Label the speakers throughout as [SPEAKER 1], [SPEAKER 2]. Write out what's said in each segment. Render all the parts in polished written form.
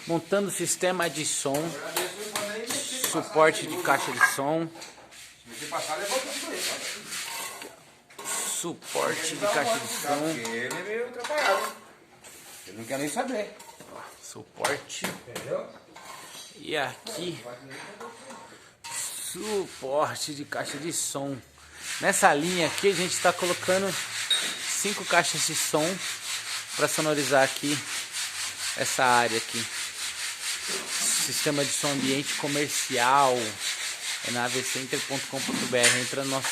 [SPEAKER 1] montando sistema de som, suporte de caixa de som, suporte de caixa de som,
[SPEAKER 2] Ele é meio atrapalhado. Ele não quer nem saber.
[SPEAKER 1] suporte,
[SPEAKER 2] Entendeu?
[SPEAKER 1] e aqui suporte de caixa de som. Nessa linha aqui a gente está colocando 5 caixas de som para sonorizar aqui essa área aqui. Sistema de som ambiente comercial é na avcenter.com.br. Entra no nosso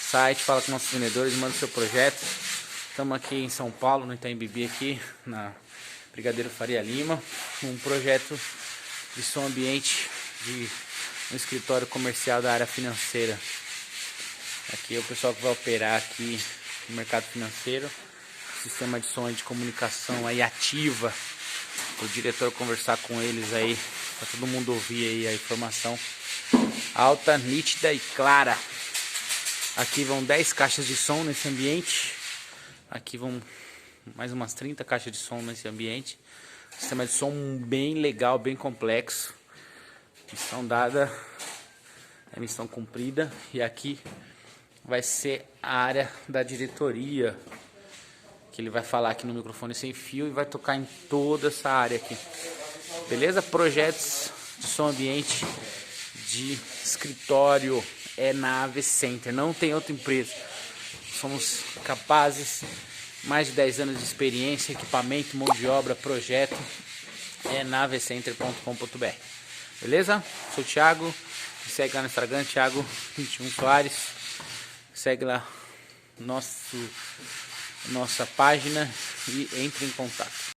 [SPEAKER 1] site, fala com nossos vendedores, manda seu projeto. Estamos aqui em São Paulo, no Itaim Bibi, aqui na Brigadeiro Faria Lima, um projeto de som ambiente de um escritório comercial da área financeira. Aqui é o pessoal que vai operar aqui no mercado financeiro. Sistema de som de comunicação aí ativa, o diretor conversar com eles aí, para todo mundo ouvir aí a informação alta, nítida e clara. Aqui vão 10 caixas de som nesse ambiente. Aqui vão mais umas 30 caixas de som nesse ambiente. Sistema de som bem legal, bem complexo. Missão dada é missão cumprida. E aqui vai ser a área da diretoria, que ele vai falar aqui no microfone sem fio e vai tocar em toda essa área aqui. Beleza? Projetos de som ambiente de escritório é na AVCenter, não tem outra empresa. Somos capazes, mais de 10 anos de experiência, equipamento, mão de obra, projeto, é na avcenter.com.br. Beleza? Sou o Thiago, me segue lá no Instagram, Thiago21 Soares. Segue lá nossa página e entre em contato.